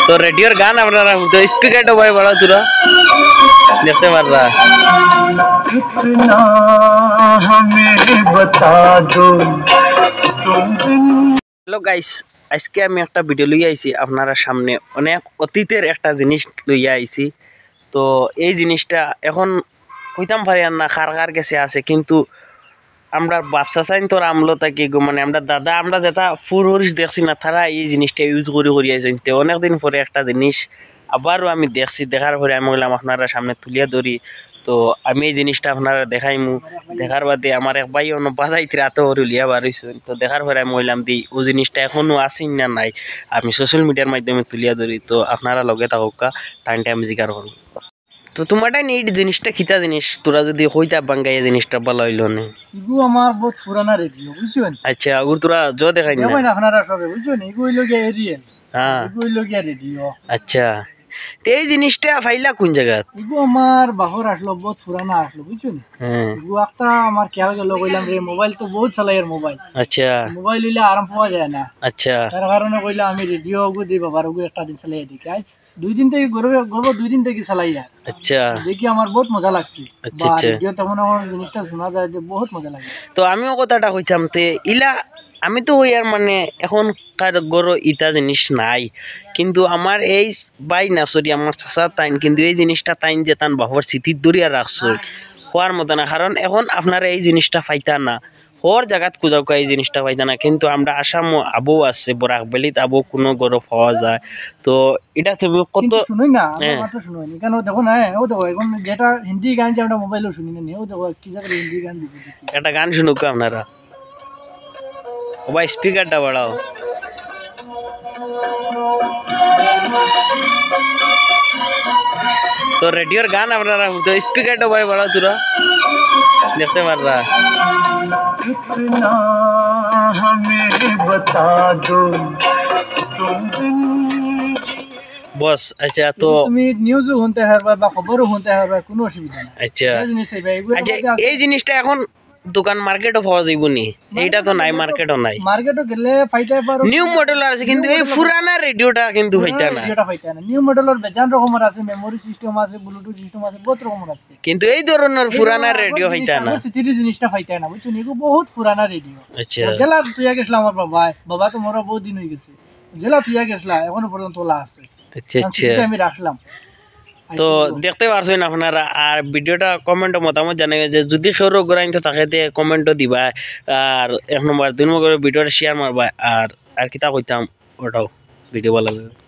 তো রেডিওর গান আপনারা তো স্পিকারটা ভাই বড় তোরা দেখতে পারবা। হ্যালো গাইস, আজকে আমি একটা ভিডিও লইয়া আইছি আপনারা সামনে। অনেক অতীতের একটা জিনিস লইয়া আইছি। তো এই জিনিসটা এখন কইতাম পারি না কার কার কাছে আছে, কিন্তু আমরা ব্যবসা চাইন তোর আমলো থাকি মানে আমরা দাদা আমরা যেটা ফুরহরিশ দেখছি না, তারা এই জিনিসটা ইউজ করি আইছেন। তো অনেকদিন পরে একটা জিনিস আবারও আমি দেখছি, দেখার পরে আমি বললাম আপনারা সামনে তুলিয়া ধরি। তো আমি এই জিনিসটা আপনারা দেখাইমু, দেখার বাদে আমার এক ভাই অন্য বাজাইতে রাতে লিয়া বাড়িছেন। তো দেখার পরে আমি বললাম দি ও জিনিসটা এখনো আসেন না নাই, আমি সোশ্যাল মিডিয়ার মাধ্যমে তুলিয়া ধরি। তো আপনারা লগে থাকা টাইমটা আমি জিকার করুন। তো তোমারটা এই জিনিসটা খিতা জিনিস তোরা যদি হইতা বাঙ্গাই এই জিনিসটা ভালো হইল না। ইগু আমার বহুত পুরানা রেডিও বুঝছেন। আচ্ছা আগুর তোরা জো দেখাই না আপনারা সবে বুঝছেন। ইগু হইল গিয়া এরিয়াল, হ্যাঁ ইগু হইল গিয়া রেডিও। আচ্ছা, তো এই জিনিসটা ফাইলা কোন জায়গা? ইগু আমার বাহর আসলো, বহুত পুরানা আসলো বুঝছেন। হ্যাঁ ইগু একটা আমার খেয়াল গেল, কইলাম রে মোবাইল তো বহুত চালাই এর মোবাইল। আচ্ছা মোবাইল হইলে আরাম পাওয়া যায় না। আচ্ছা তার কারণে কইলাম আমি রেডিও ওগু দিই বাবার ওগু একটা দিন চালাই দেখি। আজ 2 দিন থেকে গর্ব 2 দিন থেকে চালাই আর আচ্ছা দেখি আমার বহুত মজা লাগছে। আচ্ছা বা রেডিও তেমন আমার জিনিসটা শোনা যায় যে বহুত মজা লাগে। তো আমিও কথাটা কইতাম তে ইলা আমি তো ওই আর মানে এখন কার গরো ইটা জিনিস নাই, কিন্তু আমার এই বাই না সরি আমার চাচা তাইন কিন্তু এই জিনিসটা তাইন যে তান বাহর স্মৃতির দরিয়া রাখছো হওয়ার মতো না। কারণ এখন আপনারা এই জিনিসটা পাইতা না, হর জায়গাত খুঁজাও এই জিনিসটা পাইতা না, কিন্তু আমরা আসাম আবু আছে বরাক বেলিত আবু কোনো গরো পাওয়া যায়। তো এটা তুমি কত শুনুই না আমার মাত্র শুনুই নি কেন দেখো না। ও দেখো এখন যেটা হিন্দি গান যে আমরা মোবাইলেও শুনি না, ও দেখো কি জায়গায় হিন্দি গান দিবে। একটা গান শুনুক আপনারা, ও ভাই স্পিকারটা বাড়াও। তো রেডিওর গান আপনারা তো স্পিকারটা ভাই বাড়াও তোরা দেখতে পারবা। বস আচ্ছা, তো তুমি নিউজও শুনতে পারবা বা খবরও শুনতে পারবা, কোনো অসুবিধা নাই। আচ্ছা আচ্ছা, এই জিনিসটা এখন দোকান মার্কেটও পাওয়া যাইব নি? এইটা তো নাই, মার্কেটও নাই। মার্কেটও গেলে পাইতে পারো, নিউ মডেল আছে, কিন্তু এই পুরানা রেডিওটা কিন্তু হইতা না। রেডিওটা পাইতে না। নিউ মডেলের বেজান রকমের আছে, মেমোরি সিস্টেম আছে, ব্লুটুথ সিস্টেম আছে, বহুত রকমের আছে, কিন্তু এই ধরনের পুরানা রেডিও হইতা না। সিটির জিনিসটা পাইতে না বুঝছো। এগুলো বহুত পুরানা রেডিও। আচ্ছা জেলা তুইয়া গেছলা আমার বাবা তো মোরা বহুত দিন হয়ে গেছে, জেলা তুইয়া গেছলা এখনো পর্যন্ত তোলা আছে। আচ্ছা আচ্ছা, আমি রাখলাম। তো দেখতে পারছেন আপনারা। আর ভিডিওটা কমেন্টে মতামত জানাবে, যে যদি সৌর গ্রাইন্ড থাকে কমেন্টও দিবা। আর 1 নম্বর 2 নম্বর ভিডিওটা শেয়ার মারবা। আর কিতা কইতাম ওটাও ভিডিও ভালো লাগে।